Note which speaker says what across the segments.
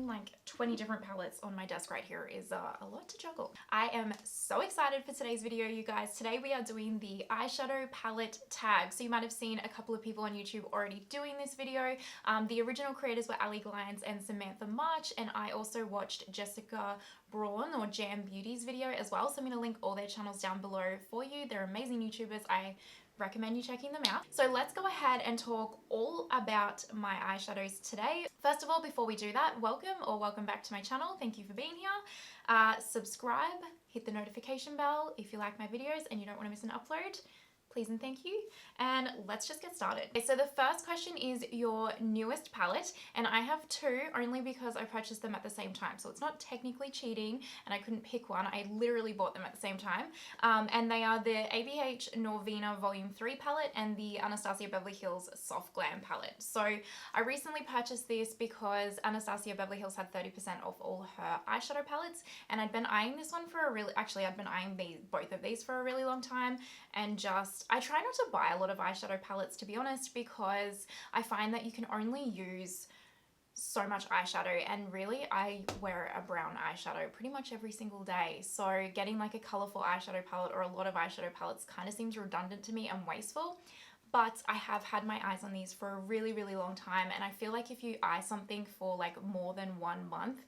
Speaker 1: having like 20 different palettes on my desk right here is a lot to juggle. I am so excited for today's video, you guys. Today we are doing the eyeshadow palette tag. So you might have seen a couple of people on YouTube already doing this video. The original creators were Allie Glines and Samantha March, and I also watched Jessica Braun or Jam Beauty's video as well. So I'm going to link all their channels down below for you. They're amazing YouTubers. I recommend you checking them out. So let's go ahead and talk all about my eyeshadows today. First of all, before we do that, welcome back to my channel. Thank you for being here. Subscribe, hit the notification bell if you like my videos and you don't want to miss an upload. Please and thank you. And let's just get started. Okay, so the first question is your newest palette, and I have two only because I purchased them at the same time. So it's not technically cheating and I couldn't pick one. I literally bought them at the same time. And they are the ABH Norvina Volume 3 palette and the Anastasia Beverly Hills Soft Glam palette. So I recently purchased this because Anastasia Beverly Hills had 30% off all her eyeshadow palettes, and I'd been eyeing this one for a really, actually I'd been eyeing both of these for a really long time, and I try not to buy a lot of eyeshadow palettes, to be honest, because I find that you can only use so much eyeshadow, and really I wear a brown eyeshadow pretty much every single day. So getting like a colorful eyeshadow palette or a lot of eyeshadow palettes kind of seems redundant to me and wasteful. But I have had my eyes on these for a really, really long time, and I feel like if you eye something for like more than 1 month,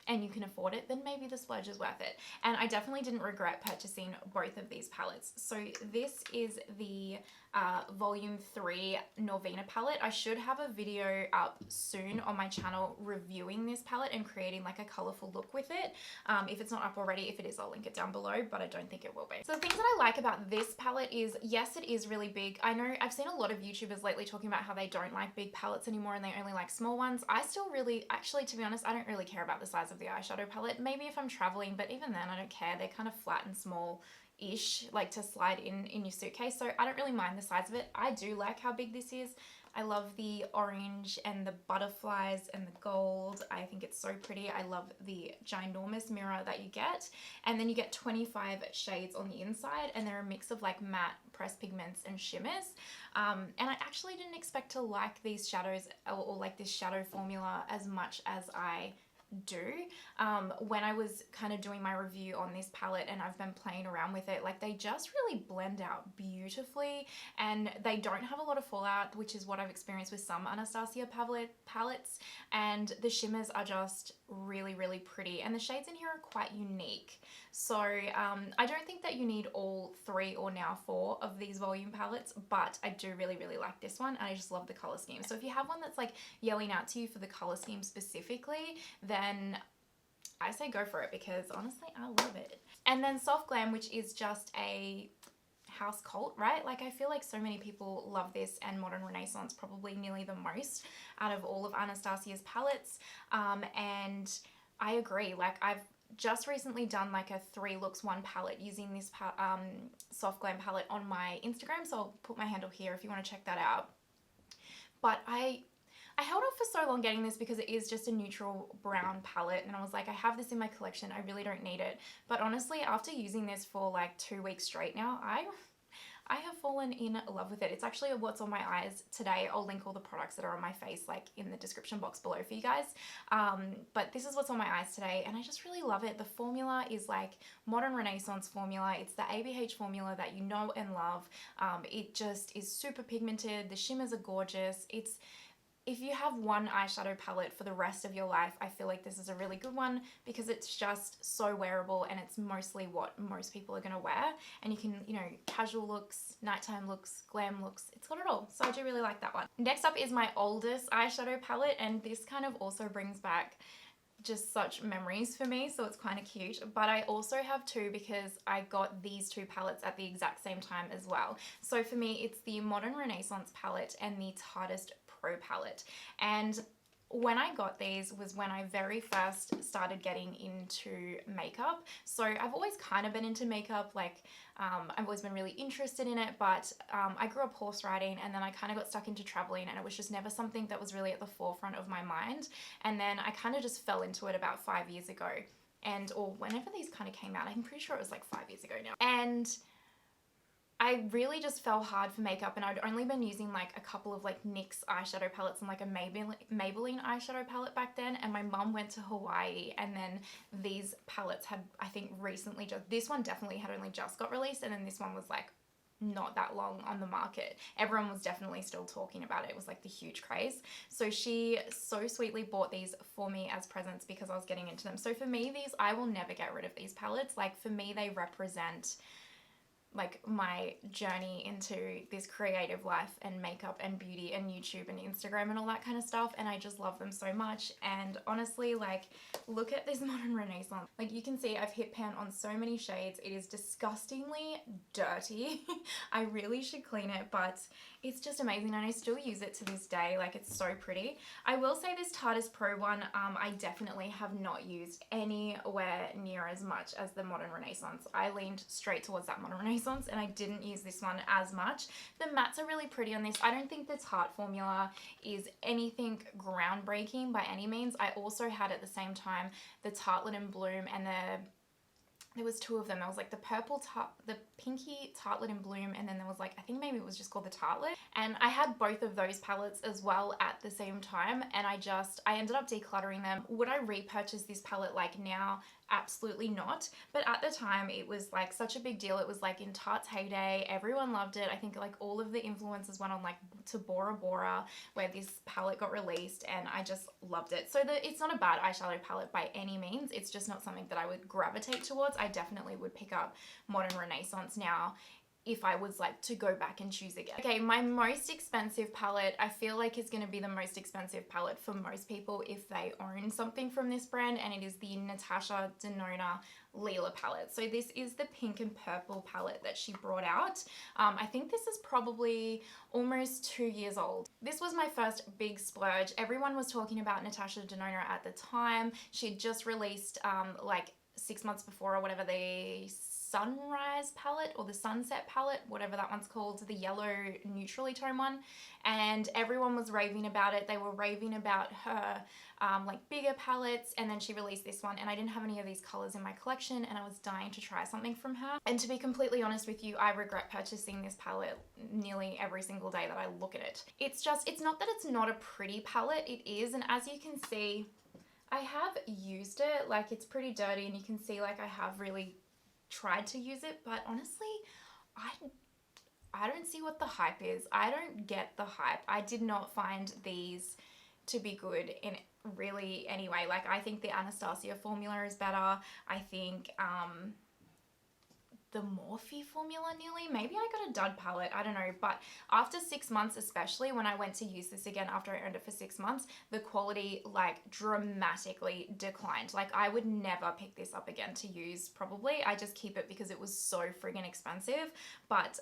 Speaker 1: and you can afford it, then maybe the splurge is worth it. And I definitely didn't regret purchasing both of these palettes. So this is the Volume 3 Norvina palette. I should have a video up soon on my channel reviewing this palette and creating like a colorful look with it. If it's not up already, if it is, I'll link it down below, but I don't think it will be. So the things that I like about this palette is, yes, it is really big. I know I've seen a lot of YouTubers lately talking about how they don't like big palettes anymore and they only like small ones. I still really, actually, to be honest, I don't really care about the size of the eyeshadow palette. Maybe if I'm traveling, but even then I don't care. They're kind of flat and small-ish, like to slide in your suitcase, so I don't really mind the size of it. I do like how big this is. I love the orange and the butterflies and the gold. I think it's so pretty. I love the ginormous mirror that you get, and then you get 25 shades on the inside, and they're a mix of like matte pressed pigments and shimmers. And I actually didn't expect to like these shadows or like this shadow formula as much as I do. When I was kind of doing my review on this palette and I've been playing around with it, like they just really blend out beautifully, and they don't have a lot of fallout, which is what I've experienced with some Anastasia palettes, and the shimmers are just really, really pretty, and the shades in here are quite unique. So I don't think that you need all 3 or now 4 of these volume palettes, but I do really, really like this one, and I just love the color scheme. So if you have one that's like yelling out to you for the color scheme specifically, then I say go for it, because honestly I love it. And then Soft Glam, which is just a house cult, right? Like I feel like so many people love this, and Modern Renaissance probably nearly the most out of all of Anastasia's palettes. And I agree, like I've just recently done like a 3 looks 1 palette using this Soft Glam palette on my Instagram, so I'll put my handle here if you want to check that out. But I held off for so long getting this because it is just a neutral brown palette, and I was like, I have this in my collection, I really don't need it. But honestly, after using this for like 2 weeks straight now, I have fallen in love with it. It's actually what's on my eyes today. I'll link all the products that are on my face like in the description box below for you guys. But this is what's on my eyes today, and I just really love it. The formula is like Modern Renaissance formula. It's the ABH formula that you know and love. It just is super pigmented. The shimmers are gorgeous. If you have one eyeshadow palette for the rest of your life, I feel like this is a really good one, because it's just so wearable, and it's mostly what most people are going to wear. And you can, you know, casual looks, nighttime looks, glam looks, it's got it all. So I do really like that one. Next up is my oldest eyeshadow palette, and this kind of also brings back just such memories for me, so it's kind of cute. But I also have 2 because I got these 2 palettes at the exact same time as well. So for me, it's the Modern Renaissance palette and the Tartist Pro palette. And when I got these was when I very first started getting into makeup. So I've always kind of been into makeup, like I've always been really interested in it, but I grew up horse riding, and then I kind of got stuck into traveling, and it was just never something that was really at the forefront of my mind. And then I kind of just fell into it about 5 years ago, or whenever these kind of came out. I'm pretty sure it was like 5 years ago now. And I really just fell hard for makeup, and I'd only been using like a couple of like NYX eyeshadow palettes and like a Maybelline eyeshadow palette back then, and my mum went to Hawaii, and then these palettes had, I think recently, just this one definitely had only just got released, and then this one was like not that long on the market. Everyone was definitely still talking about it. It was like the huge craze. So she so sweetly bought these for me as presents because I was getting into them. So for me, these, I will never get rid of these palettes. Like for me, they represent like my journey into this creative life and makeup and beauty and YouTube and Instagram and all that kind of stuff, and I just love them so much. And honestly, like, look at this Modern Renaissance. Like, you can see I've hit pan on so many shades. It is disgustingly dirty. I really should clean it, but it's just amazing, and I still use it to this day. Like, it's so pretty. I will say this Tarte's Pro one, I definitely have not used anywhere near as much as the Modern Renaissance. I leaned straight towards that Modern Renaissance, and I didn't use this one as much. The mattes are really pretty on this. I don't think the Tarte formula is anything groundbreaking by any means. I also had at the same time the Tartelette in Bloom, and there was two of them. There was like the the pinky Tartelette in Bloom, and then there was like, I think maybe it was just called the Tartelette. And I had both of those palettes as well at the same time, and I ended up decluttering them. Would I repurchase this palette like now? Absolutely not. But at the time, it was like such a big deal. It was like in Tarte's heyday. Everyone loved it. I think like all of the influencers went on like to Bora Bora where this palette got released, and I just loved it. So it's not a bad eyeshadow palette by any means. It's just not something that I would gravitate towards. I definitely would pick up Modern Renaissance now if I was like to go back and choose again. Okay, my most expensive palette, I feel like is going to be the most expensive palette for most people if they own something from this brand, and it is the Natasha Denona Lila palette. So this is the pink and purple palette that she brought out. I think this is probably almost 2 years old. This was my first big splurge. Everyone was talking about Natasha Denona at the time. She had just released like 6 months before or whatever the Sunrise palette or the Sunset palette, whatever that one's called, the yellow neutrally tone one, and everyone was raving about it. They were raving about her like bigger palettes, and then she released this one, and I didn't have any of these colors in my collection, and I was dying to try something from her. And to be completely honest with you, I regret purchasing this palette nearly every single day that I look at it. It's not that it's not a pretty palette, it is, and as you can see, I have used it. Like, it's pretty dirty, and you can see like I have really tried to use it, but honestly, I don't see what the hype is. I don't get the hype. I did not find these to be good in really any way. Like, I think the Anastasia formula is better. I think the Morphe formula nearly. Maybe I got a dud palette, I don't know. But after 6 months, especially when I went to use this again after I owned it for 6 months, the quality like dramatically declined. Like, I would never pick this up again to use probably. I just keep it because it was so friggin' expensive. But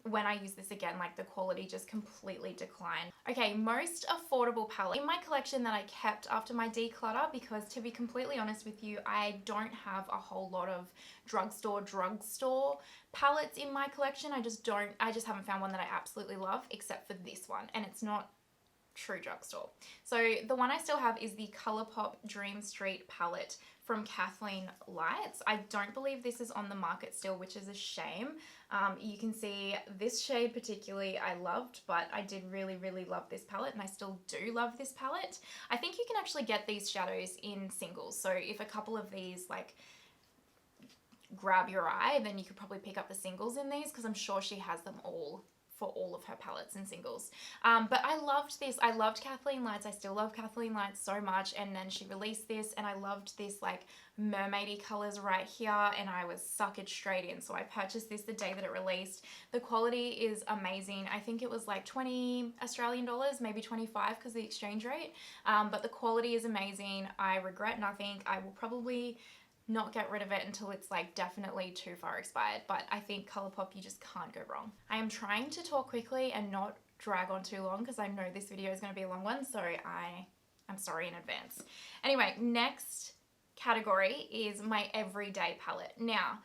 Speaker 1: when I use this again, like the quality just completely declined. Okay, most affordable palette in my collection that I kept after my declutter, because to be completely honest with you, I don't have a whole lot of drugstore palettes in my collection. I just haven't found one that I absolutely love, except for this one, and it's not true drugstore. So the one I still have is the Colourpop Dream Street palette from Kathleen Lights. I don't believe this is on the market still, which is a shame. You can see this shade particularly I loved, but I did really, really love this palette, and I still do love this palette. I think you can actually get these shadows in singles. So if a couple of these like grab your eye, then you could probably pick up the singles in these, because I'm sure she has them all for all of her palettes and singles. But I loved this. I loved Kathleen Lights. I still love Kathleen Lights so much. And then she released this, and I loved this like mermaidy colors right here, and I was suckered straight in. So I purchased this the day that it released. The quality is amazing. I think it was like 20 Australian dollars, maybe 25 because of the exchange rate. But the quality is amazing. I regret nothing. I will probably not get rid of it until it's like definitely too far expired, but I think Colourpop, you just can't go wrong. I am trying to talk quickly and not drag on too long because I know this video is going to be a long one, so I'm sorry in advance. Anyway, next category is my everyday palette. Now,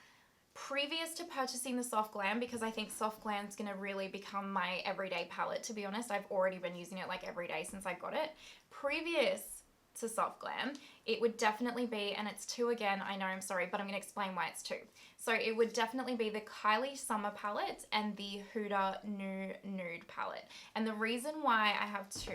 Speaker 1: previous to purchasing the Soft Glam, because I think Soft Glam is going to really become my everyday palette, to be honest. I've already been using it like every day since I got it. Previous to Soft Glam, it would definitely be, and it's 2 again, I know, I'm sorry, but I'm going to explain why it's 2. So it would definitely be the Kylie Summer palette and the Huda Nude palette. And the reason why I have 2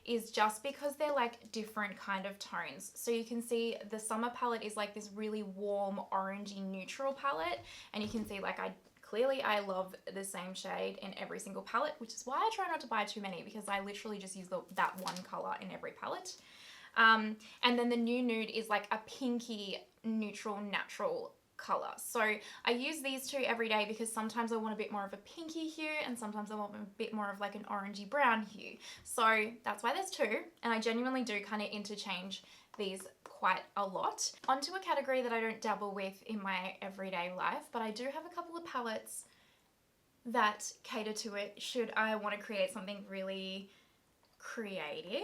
Speaker 1: is just because they're like different kind of tones. So you can see the Summer palette is like this really warm orangey neutral palette, and you can see like Clearly, I love the same shade in every single palette, which is why I try not to buy too many, because I literally just use that one color in every palette. And then the Nude is like a pinky, neutral, natural color. So I use these 2 every day because sometimes I want a bit more of a pinky hue and sometimes I want a bit more of like an orangey brown hue. So that's why there's 2, and I genuinely do kind of interchange these quite a lot. Onto a category that I don't dabble with in my everyday life, but I do have a couple of palettes that cater to it should I want to create something really creative.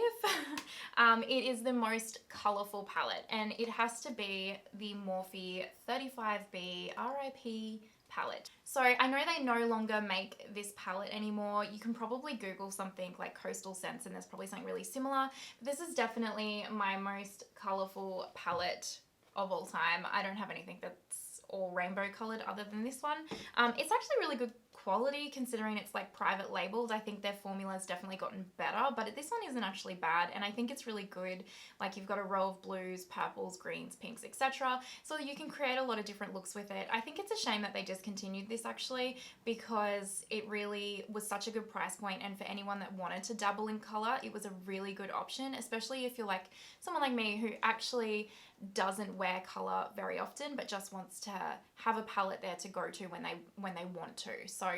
Speaker 1: It is the most colourful palette, and it has to be the Morphe 35B RIP palette. So I know they no longer make this palette anymore. You can probably Google something like Coastal Scents and there's probably something really similar. But this is definitely my most colourful palette of all time. I don't have anything that's all rainbow coloured other than this one. It's actually really good quality considering it's like private labeled. I think their formula's definitely gotten better, but this one isn't actually bad, and I think it's really good. Like, you've got a row of blues, purples, greens, pinks, etc. So you can create a lot of different looks with it. I think it's a shame that they discontinued this actually, because it really was such a good price point, and for anyone that wanted to dabble in color, it was a really good option, especially if you're like someone like me who actually doesn't wear color very often but just wants to have a palette there to go to when they want to. So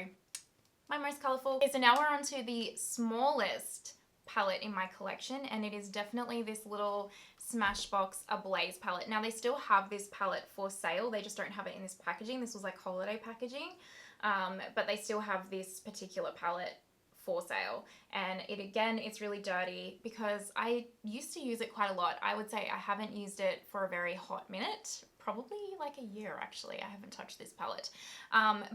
Speaker 1: my most colorful. Okay, so now we're on to the smallest palette in my collection, and it is definitely this little Smashbox Ablaze palette. Now they still have this palette for sale, they just don't have it in this packaging. This was like holiday packaging, but they still have this particular palette for sale, and it's really dirty because I used to use it quite a lot. I would say I haven't used it for a very hot minute, probably like a year actually. I haven't touched this palette,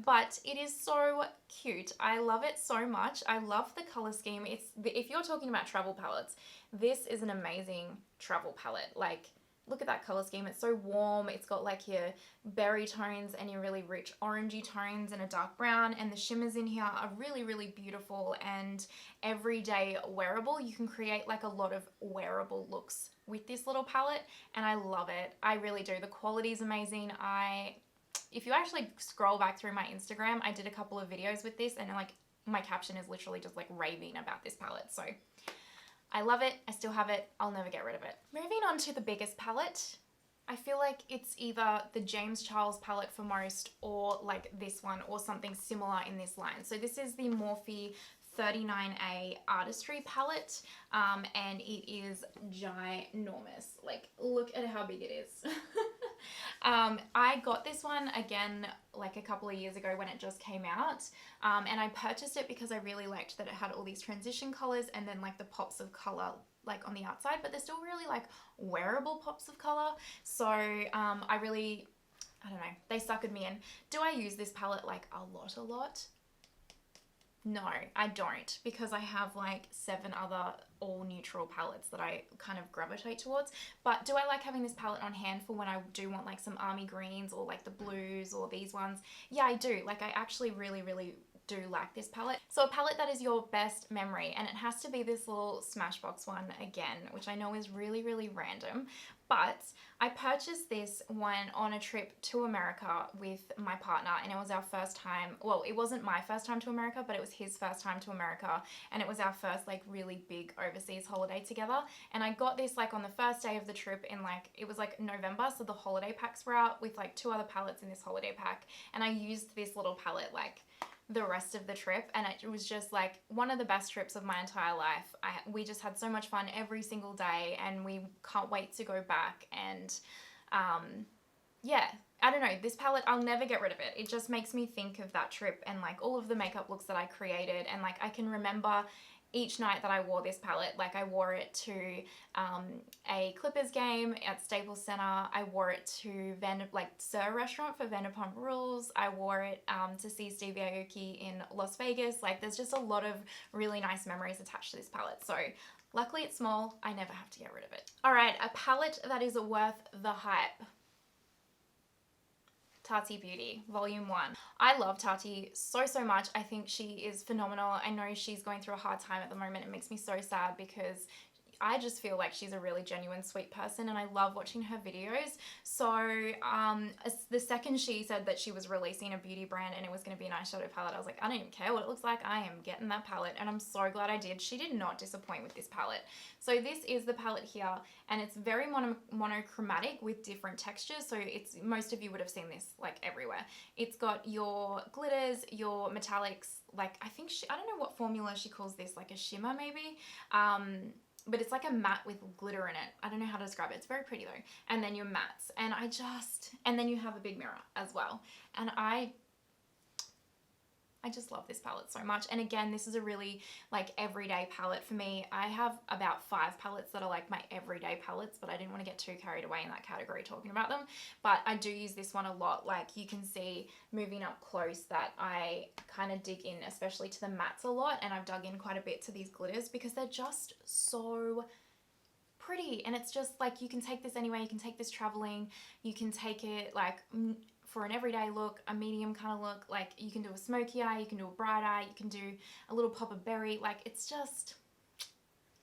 Speaker 1: but it is so cute. I love it so much. I love the color scheme. If you're talking about travel palettes, this is an amazing travel palette. Like, look at that color scheme. It's so warm. It's got like your berry tones and your really rich orangey tones and a dark brown, and the shimmers in here are really, really beautiful and everyday wearable. You can create like a lot of wearable looks with this little palette, and I love it. I really do. The quality is amazing. If you actually scroll back through my Instagram, I did a couple of videos with this, and like my caption is literally just like raving about this palette. So I love it. I still have it. I'll never get rid of it. Moving on to the biggest palette. I feel like it's either the James Charles palette for most, or like this one, or something similar in this line. So this is the Morphe 39A Artistry palette, and it is ginormous. Like, look at how big it is. I got this one again like a couple of years ago when it just came out, and I purchased it because I really liked that it had all these transition colors and then like the pops of color like on the outside, but they're still really like wearable pops of color. So I don't know, they suckered me in. Do I use this palette like a lot? No, I don't, because I have like 7 other all neutral palettes that I kind of gravitate towards. But do I like having this palette on hand for when I do want like some army greens or like the blues or these ones? Yeah, I do. Like, I actually really, really do like this palette. So a palette that is your best memory, and it has to be this little Smashbox one again, which I know is really, really random, but I purchased this one on a trip to America with my partner, and it was our first time. Well, it wasn't my first time to America, but it was his first time to America, and it was our first like really big overseas holiday together. And I got this like on the first day of the trip in like, it was like November, so the holiday packs were out with like 2 other palettes in this holiday pack, and I used this little palette like the rest of the trip, and it was just like one of the best trips of my entire life. We just had so much fun every single day, and we can't wait to go back. And yeah, I don't know, this palette, I'll never get rid of it. It just makes me think of that trip and like all of the makeup looks that I created, and like I can remember each night that I wore this palette. Like, I wore it to a Clippers game at Staples Center. I wore it to Sir restaurant for Vanderpump Rules. I wore it to see Steve Aoki in Las Vegas. Like, there's just a lot of really nice memories attached to this palette. So Luckily it's small, I never have to get rid of it. All right, a palette that is worth the hype. Tati Beauty, Volume 1. I love Tati so much. I think she is phenomenal. I know she's going through a hard time at the moment. It makes me so sad because I just feel like she's a really genuine, sweet person and I love watching her videos. So the second she said that she was releasing a beauty brand and it was going to be an eyeshadow palette, I was like, I don't even care what it looks like. I am getting that palette and I'm so glad I did. She did not disappoint with this palette. So this is the palette here and it's very monochromatic with different textures. So it's, most of you would have seen this like everywhere. It's got your glitters, your metallics, like I think I don't know what formula she calls this, like a shimmer maybe. But it's like a matte with glitter in it. I don't know how to describe it. It's very pretty though. And then your mattes. And and then you have a big mirror as well. And I just love this palette so much. And again, this is a really like everyday palette for me. I have about 5 palettes that are like my everyday palettes, but I didn't want to get too carried away in that category talking about them. But I do use this one a lot. Like you can see moving up close that I kind of dig in, especially to the mattes a lot. And I've dug in quite a bit to these glitters because they're just so pretty. And it's just like, you can take this anywhere. You can take this traveling. You can take it like for an everyday look, a medium kind of look. Like you can do a smoky eye, you can do a bright eye, you can do a little pop of berry. Like it's just,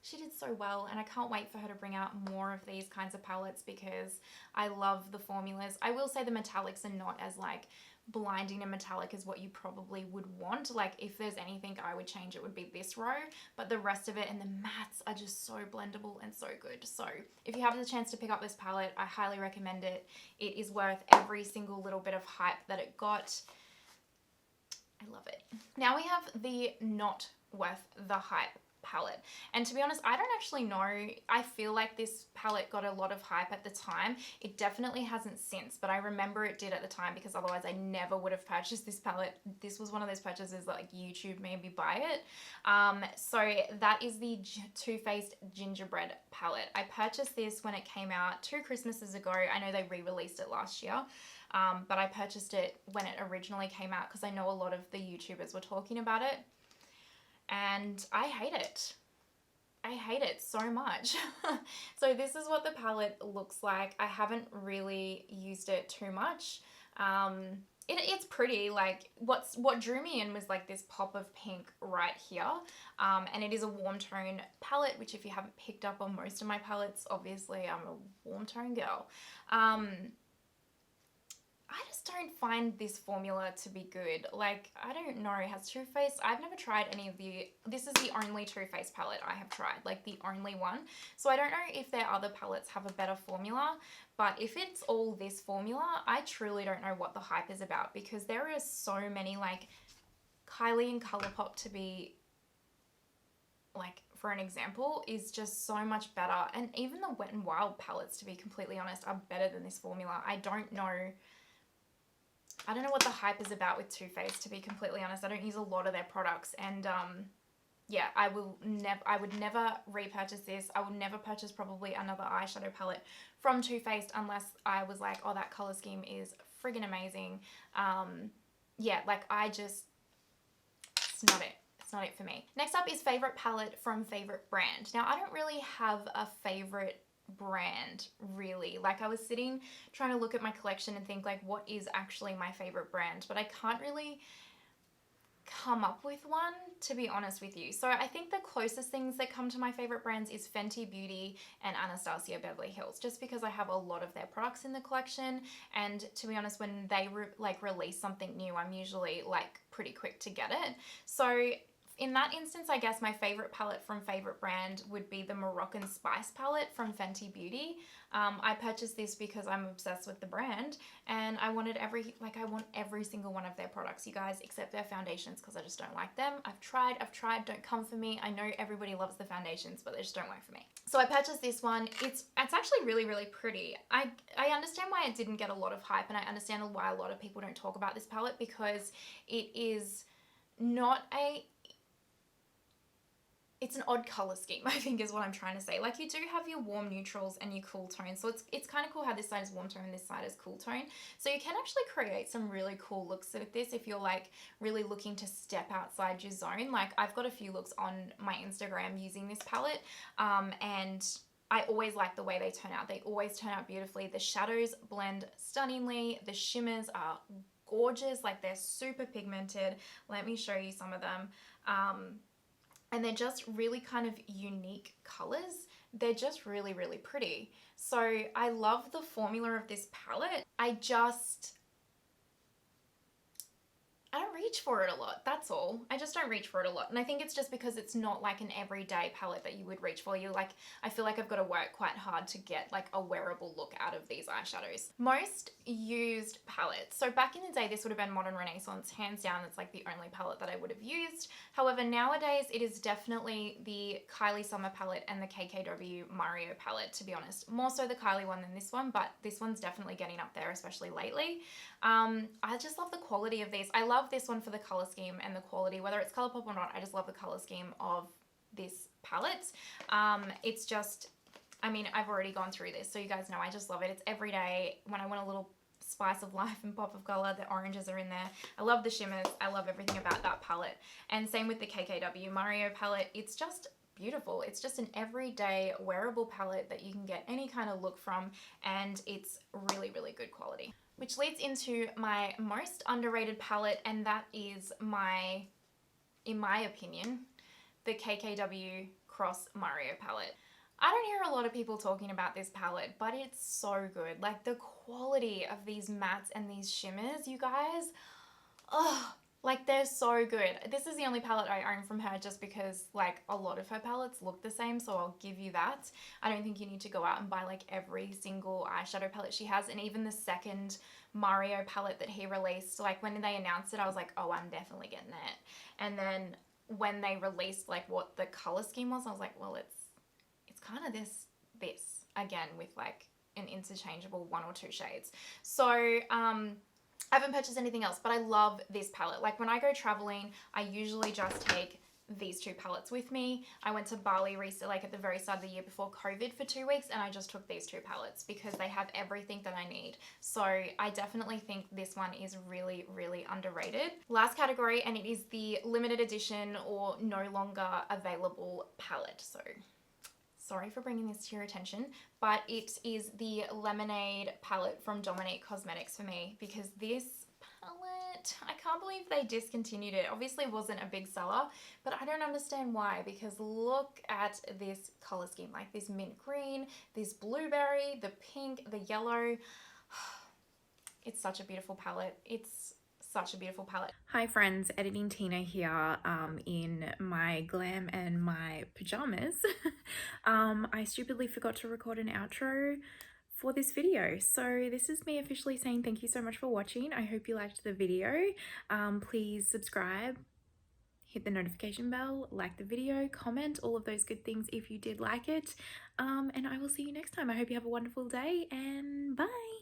Speaker 1: she did so well and I can't wait for her to bring out more of these kinds of palettes because I love the formulas. I will say the metallics are not as like blinding and metallic as what you probably would want. Like if there's anything I would change, it would be this row, but the rest of it and the mattes are just so blendable and so good. So if you have the chance to pick up this palette, I highly recommend it. It is worth every single little bit of hype that it got. I love it. Now we have the not worth the hype palette. And to be honest, I don't actually know. I feel like this palette got a lot of hype at the time. It definitely hasn't since, but I remember it did at the time because otherwise I never would have purchased this palette. This was one of those purchases that like YouTube made me buy it. So that is the Too Faced Gingerbread palette. I purchased this when it came out 2 Christmases ago. I know they re-released it last year. But I purchased it when it originally came out because I know a lot of the YouTubers were talking about it. And I hate it. I hate it so much. So this is what the palette looks like. I haven't really used it too much. It's pretty. Like what drew me in was like this pop of pink right here. And it is a warm tone palette, which if you haven't picked up on most of my palettes, obviously I'm a warm tone girl. I just don't find this formula to be good. Like, I don't know, has Too Faced, I've never tried any of this is the only Too Faced palette I have tried, like the only one. So I don't know if their other palettes have a better formula, but if it's all this formula, I truly don't know what the hype is about because there are so many, like, Kylie and Colourpop to be, like, for an example, is just so much better. And even the Wet n Wild palettes, to be completely honest, are better than this formula. I don't know what the hype is about with Too Faced, to be completely honest. I don't use a lot of their products and yeah, I would never repurchase this. I would never purchase probably another eyeshadow palette from Too Faced unless I was like, oh, that color scheme is friggin' amazing. Yeah, like it's not it. It's not it for me. Next up is favorite palette from favorite brand. Now, I don't really have a favorite brand really. Like I was sitting trying to look at my collection and think like what is actually my favorite brand, but I can't really come up with one, to be honest with you. So I think the closest things that come to my favorite brands is Fenty Beauty and Anastasia Beverly Hills, just because I have a lot of their products in the collection. And to be honest, when they release something new, I'm usually like pretty quick to get it. So in that instance, I guess my favorite palette from favorite brand would be the Moroccan Spice palette from Fenty Beauty. I purchased this because I'm obsessed with the brand and I want every single one of their products, you guys, except their foundations because I just don't like them. I've tried, don't come for me. I know everybody loves the foundations, but they just don't work for me. So I purchased this one. It's actually really, really pretty. I understand why it didn't get a lot of hype and I understand why a lot of people don't talk about this palette because it is not it's an odd color scheme, I think is what I'm trying to say. Like, you do have your warm neutrals and your cool tones, so it's kind of cool how this side is warm tone and this side is cool tone. So you can actually create some really cool looks with this if you're like really looking to step outside your zone. Like, I've got a few looks on my Instagram using this palette, and I always like the way they turn out. They always turn out beautifully. The shadows blend stunningly. The shimmers are gorgeous. Like, they're super pigmented. Let me show you some of them. And they're just really kind of unique colors. They're just really, really pretty. So I love the formula of this palette. I don't reach for it a lot, that's all. I just don't reach for it a lot. And I think it's just because it's not like an everyday palette that you would reach for. I feel like I've got to work quite hard to get like a wearable look out of these eyeshadows. Most used palettes. So back in the day, this would have been Modern Renaissance. Hands down, it's like the only palette that I would have used. However, nowadays it is definitely the Kylie Summer palette and the KKW Mario palette, to be honest. More so the Kylie one than this one, but this one's definitely getting up there, especially lately. I just love the quality of these. I love this one for the color scheme and the quality, whether it's Colourpop or not. I just love the color scheme of this palette. It's just, I mean, I've already gone through this, so you guys know I just love it. It's every day when I want a little spice of life and pop of color. The oranges are in there. I love the shimmers. I love everything about that palette. And same with the KKW Mario palette. It's just beautiful. It's just an everyday wearable palette that you can get any kind of look from, and it's really, really good quality. Which leads into my most underrated palette, and that is in my opinion, the KKW Cross Mario palette. I don't hear a lot of people talking about this palette, but it's so good. Like, the quality of these mattes and these shimmers, you guys, oh, like, they're so good. This is the only palette I own from her just because, like, a lot of her palettes look the same, so I'll give you that. I don't think you need to go out and buy, like, every single eyeshadow palette she has, and even the second Mario palette that he released, like, when they announced it, I was like, oh, I'm definitely getting it. And then when they released, like, what the color scheme was, I was like, well, it's kind of this again with, like, an interchangeable 1 or 2 shades. So, I haven't purchased anything else, but I love this palette. Like, when I go traveling, I usually just take these 2 palettes with me. I went to Bali recently, like at the very start of the year before COVID, for 2 weeks, and I just took these 2 palettes because they have everything that I need. So I definitely think this one is really, really underrated. Last category, and it is the limited edition or no longer available palette. So sorry for bringing this to your attention, but it is the Lemonade palette from Dominique Cosmetics for me, because this palette, I can't believe they discontinued it. Obviously it wasn't a big seller, but I don't understand why, because look at this color scheme, like this mint green, this blueberry, the pink, the yellow. It's such a beautiful palette. It's such a beautiful palette. Hi friends, Editing Tina here in my glam and my pajamas. I stupidly forgot to record an outro for this video, so this is me officially saying thank you so much for watching. I hope you liked the video. Please subscribe, hit the notification bell, like the video, comment, all of those good things if you did like it, and I will see you next time. I hope you have a wonderful day, and bye.